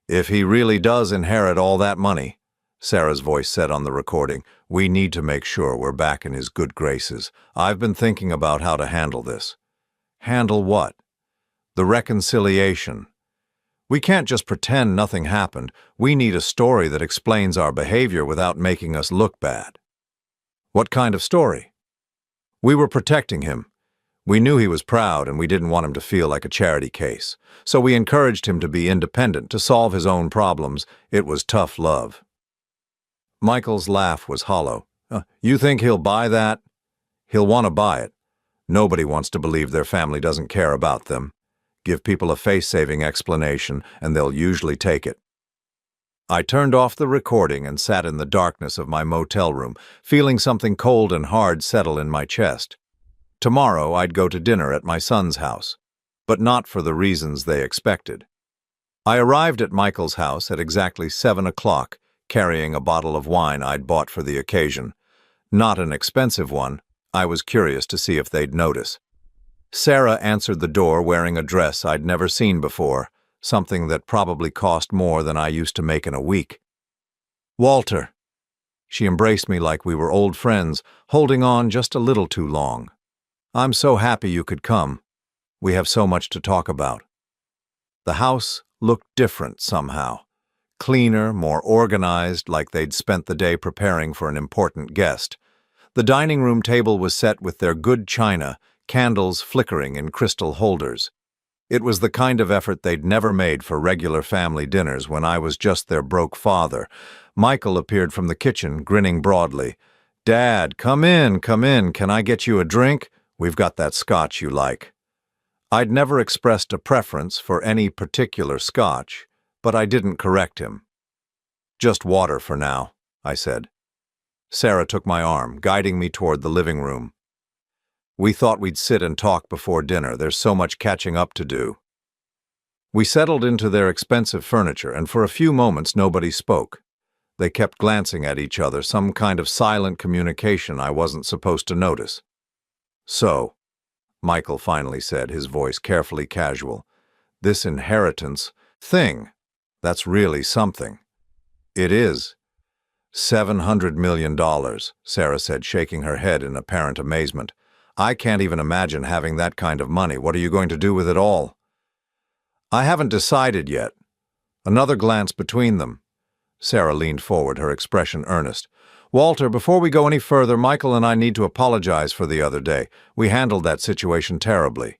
[SPEAKER 1] If he really does inherit all that money, Sarah's voice said on the recording, we need to make sure we're back in his good graces. I've been thinking about how to handle this. Handle what? The reconciliation. We can't just pretend nothing happened. We need a story that explains our behavior without making us look bad. What kind of story? We were protecting him. We knew he was proud and we didn't want him to feel like a charity case. So we encouraged him to be independent, to solve his own problems. It was tough love. Michael's laugh was hollow, You think he'll buy that? He'll want to buy it. Nobody wants to believe their family doesn't care about them. Give people a face-saving explanation, and they'll usually take it. I turned off the recording and sat in the darkness of my motel room, feeling something cold and hard settle in my chest. Tomorrow I'd go to dinner at my son's house, but not for the reasons they expected. I arrived at Michael's house at exactly 7 o'clock, carrying a bottle of wine I'd bought for the occasion. Not an expensive one. I was curious to see if they'd notice. Sarah answered the door wearing a dress I'd never seen before, something that probably cost more than I used to make in a week. "Walter." She embraced me like we were old friends, holding on just a little too long. "I'm so happy you could come. We have so much to talk about." The house looked different somehow. Cleaner, more organized, like they'd spent the day preparing for an important guest. The dining room table was set with their good china, candles flickering in crystal holders. It was the kind of effort they'd never made for regular family dinners when I was just their broke father. Michael appeared from the kitchen, grinning broadly. "Dad, come in, come in. Can I get you a drink? We've got that scotch you like." I'd never expressed a preference for any particular scotch, but I didn't correct him. "Just water for now," I said. Sarah took my arm, guiding me toward the living room. "We thought we'd sit and talk before dinner. There's so much catching up to do." We settled into their expensive furniture, and for a few moments nobody spoke. They kept glancing at each other, some kind of silent communication I wasn't supposed to notice. "So," Michael finally said, his voice carefully casual, "this inheritance thing, that's really something." "It is." $700 million, Sarah said, shaking her head in apparent amazement. "I can't even imagine having that kind of money. What are you going to do with it all?" "I haven't decided yet." Another glance between them. Sarah leaned forward, her expression earnest. "Walter, before we go any further, Michael and I need to apologize for the other day. We handled that situation terribly."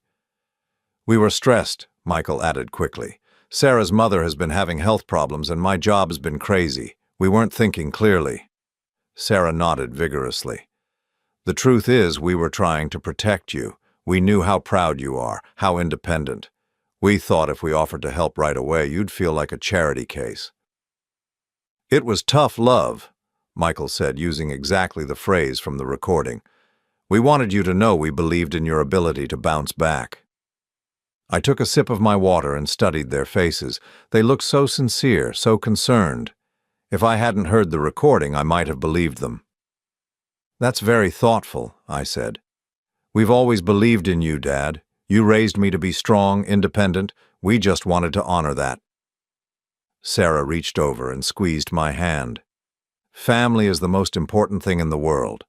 [SPEAKER 1] "We were stressed," Michael added quickly. "Sarah's mother has been having health problems and my job has been crazy. We weren't thinking clearly." Sarah nodded vigorously. "The truth is, we were trying to protect you. We knew how proud you are, how independent. We thought if we offered to help right away, you'd feel like a charity case." "It was tough love," Michael said, using exactly the phrase from the recording. "We wanted you to know we believed in your ability to bounce back." I took a sip of my water and studied their faces. They looked so sincere, so concerned. If I hadn't heard the recording, I might have believed them. "That's very thoughtful," I said. "We've always believed in you, Dad. You raised me to be strong, independent. We just wanted to honor that." Sarah reached over and squeezed my hand. "Family is the most important thing in the world.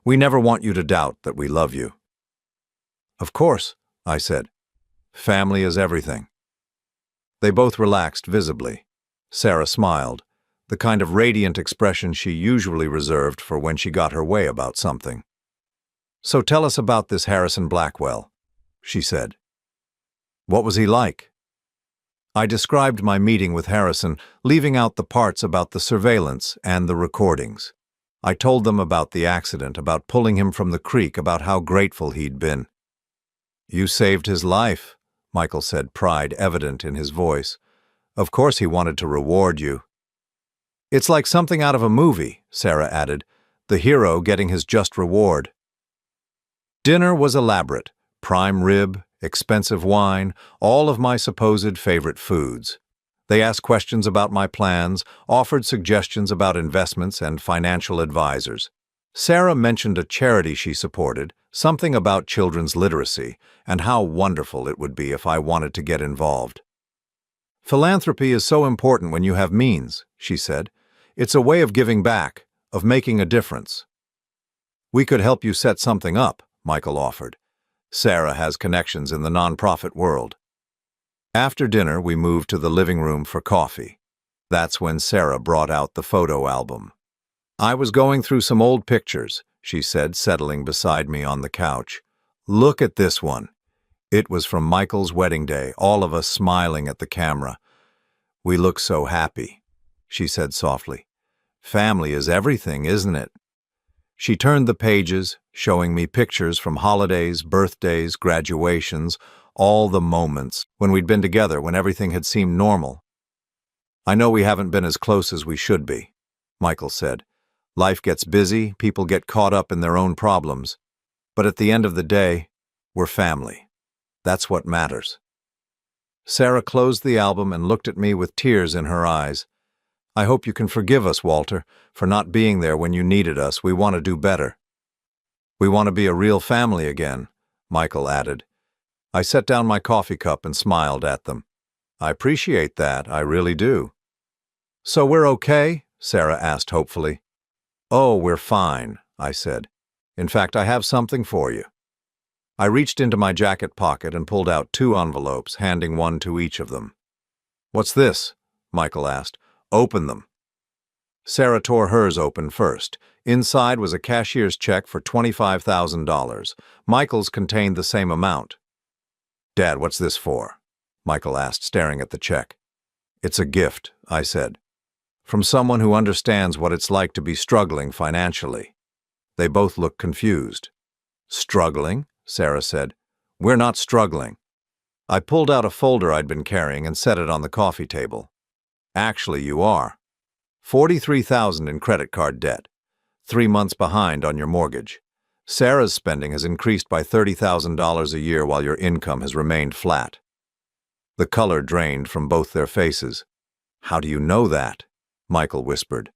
[SPEAKER 1] We never want you to doubt that we love you." "Of course," I said. "Family is everything." They both relaxed visibly. Sarah smiled, the kind of radiant expression she usually reserved for when she got her way about something. "So tell us about this Harrison Blackwell," she said. "What was he like?" I described my meeting with Harrison, leaving out the parts about the surveillance and the recordings. I told them about the accident, about pulling him from the creek, about how grateful he'd been. "You saved his life," Michael said, pride evident in his voice. "Of course he wanted to reward you." "It's like something out of a movie," Sarah added, "the hero getting his just reward." Dinner was elaborate, prime rib, expensive wine, all of my supposed favorite foods. They asked questions about my plans, offered suggestions about investments and financial advisors. Sarah mentioned a charity she supported, something about children's literacy, and how wonderful it would be if I wanted to get involved. "Philanthropy is so important when you have means," she said. "It's a way of giving back, of making a difference." "We could help you set something up," Michael offered. "Sarah has connections in the nonprofit world." After dinner, we moved to the living room for coffee. That's when Sarah brought out the photo album. "I was going through some old pictures," she said, settling beside me on the couch. "Look at this one. It was from Michael's wedding day, all of us smiling at the camera. We look so happy," she said softly. "Family is everything, isn't it?" She turned the pages, showing me pictures from holidays, birthdays, graduations, all the moments when we'd been together, when everything had seemed normal. "I know we haven't been as close as we should be," Michael said. "Life gets busy, people get caught up in their own problems. But at the end of the day, we're family. That's what matters." Sarah closed the album and looked at me with tears in her eyes. "I hope you can forgive us, Walter, for not being there when you needed us. We want to do better." "We want to be a real family again," Michael added. I set down my coffee cup and smiled at them. "I appreciate that, I really do." "So we're okay?" Sarah asked hopefully. "Oh, we're fine," I said. "In fact, I have something for you." I reached into my jacket pocket and pulled out 2 envelopes, handing one to each of them. "What's this?" Michael asked. "Open them." Sarah tore hers open first. Inside was a cashier's check for $25,000. Michael's contained the same amount. "Dad, what's this for?" Michael asked, staring at the check. "It's a gift," I said. "From someone who understands what it's like to be struggling financially." They both looked confused. "Struggling?" Sarah said. "We're not struggling." I pulled out a folder I'd been carrying and set it on the coffee table. "Actually, you are. 43,000 in credit card debt. 3 months behind on your mortgage. Sarah's spending has increased by $30,000 a year while your income has remained flat." The color drained from both their faces. "How do you know that?" Michael whispered.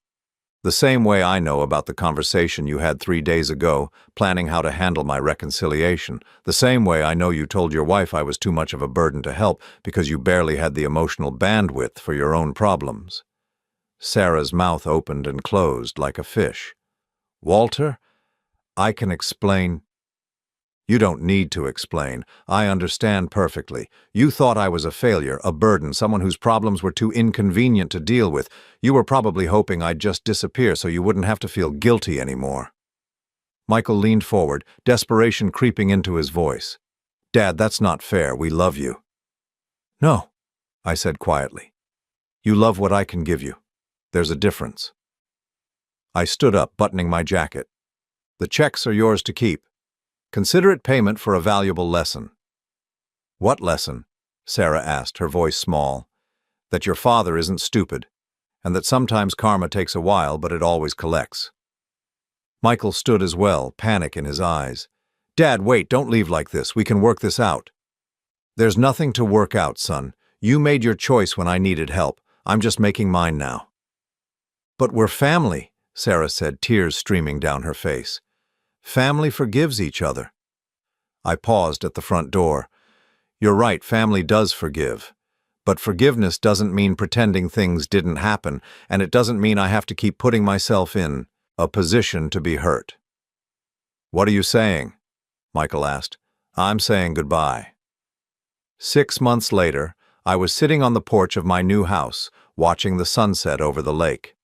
[SPEAKER 1] "The same way I know about the conversation you had 3 days ago, planning how to handle my reconciliation. The same way I know you told your wife I was too much of a burden to help because you barely had the emotional bandwidth for your own problems." Sarah's mouth opened and closed like a fish. "Walter, I can explain." "You don't need to explain. I understand perfectly. You thought I was a failure, a burden, someone whose problems were too inconvenient to deal with. You were probably hoping I'd just disappear so you wouldn't have to feel guilty anymore." Michael leaned forward, desperation creeping into his voice. "Dad, that's not fair. We love you." "No," I said quietly. "You love what I can give you. There's a difference." I stood up, buttoning my jacket. "The checks are yours to keep. Consider it payment for a valuable lesson." "What lesson?" Sarah asked, her voice small. "That your father isn't stupid, and that sometimes karma takes a while, but it always collects." Michael stood as well, panic in his eyes. "Dad, wait, don't leave like this. We can work this out." "There's nothing to work out, son. You made your choice when I needed help. I'm just making mine now." "But we're family," Sarah said, tears streaming down her face. "Family forgives each other." I paused at the front door. "You're right, family does forgive. But forgiveness doesn't mean pretending things didn't happen, and it doesn't mean I have to keep putting myself in a position to be hurt." "What are you saying?" Michael asked. "I'm saying goodbye." 6 months later, I was sitting on the porch of my new house, watching the sunset over the lake.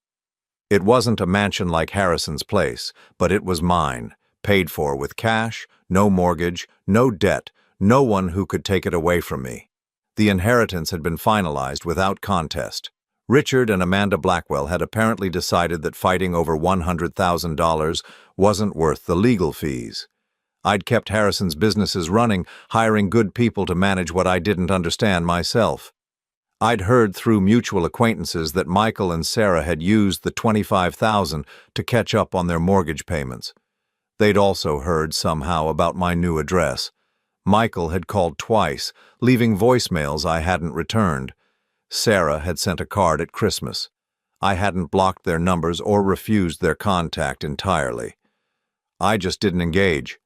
[SPEAKER 1] It wasn't a mansion like Harrison's place, but it was mine, paid for with cash, no mortgage, no debt, no one who could take it away from me. The inheritance had been finalized without contest. Richard and Amanda Blackwell had apparently decided that fighting over $100,000 wasn't worth the legal fees. I'd kept Harrison's businesses running, hiring good people to manage what I didn't understand myself. I'd heard through mutual acquaintances that Michael and Sarah had used the $25,000 to catch up on their mortgage payments. They'd also heard somehow about my new address. Michael had called twice, leaving voicemails I hadn't returned. Sarah had sent a card at Christmas. I hadn't blocked their numbers or refused their contact entirely. I just didn't engage.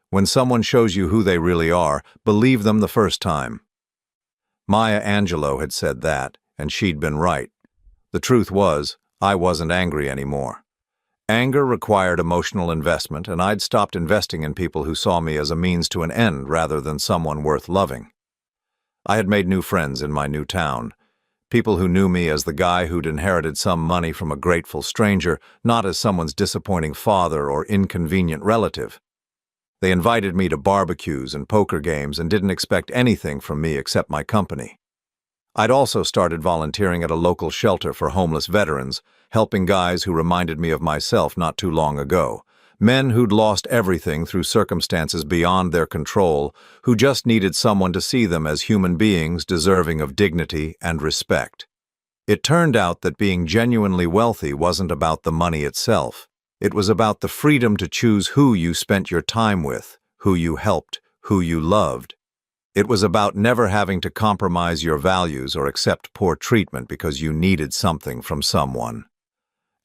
[SPEAKER 1] When someone shows you who they really are, believe them the first time. Maya Angelou had said that, and she'd been right. The truth was, I wasn't angry anymore. Anger required emotional investment, and I'd stopped investing in people who saw me as a means to an end rather than someone worth loving. I had made new friends in my new town, people who knew me as the guy who'd inherited some money from a grateful stranger, not as someone's disappointing father or inconvenient relative. They invited me to barbecues and poker games and didn't expect anything from me except my company. I'd also started volunteering at a local shelter for homeless veterans, helping guys who reminded me of myself not too long ago, Men who'd lost everything through circumstances beyond their control, who just needed someone to see them as human beings deserving of dignity and respect. It turned out that being genuinely wealthy wasn't about the money itself. It was about the freedom to choose who you spent your time with, who you helped, who you loved. It was about never having to compromise your values or accept poor treatment because you needed something from someone.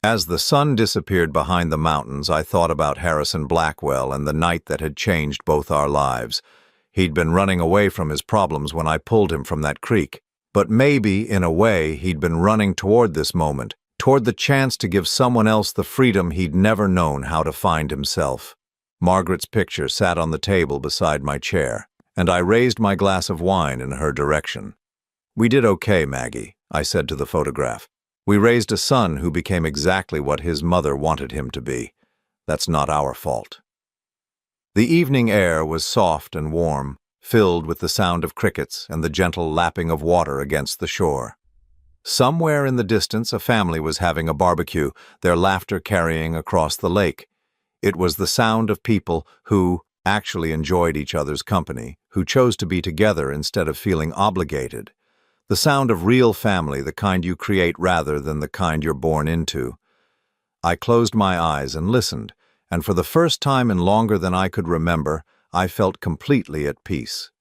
[SPEAKER 1] As the sun disappeared behind the mountains, I thought about Harrison Blackwell and the night that had changed both our lives. He'd been running away from his problems when I pulled him from that creek. But maybe, in a way, he'd been running toward this moment, toward the chance to give someone else the freedom he'd never known how to find himself. Margaret's picture sat on the table beside my chair, and I raised my glass of wine in her direction. "We did okay, Maggie," I said to the photograph. "We raised a son who became exactly what his mother wanted him to be. That's not our fault." The evening air was soft and warm, filled with the sound of crickets and the gentle lapping of water against the shore. Somewhere in the distance, a family was having a barbecue, their laughter carrying across the lake. It was the sound of people who actually enjoyed each other's company, who chose to be together instead of feeling obligated. The sound of real family, the kind you create rather than the kind you're born into. I closed my eyes and listened, and for the first time in longer than I could remember, I felt completely at peace.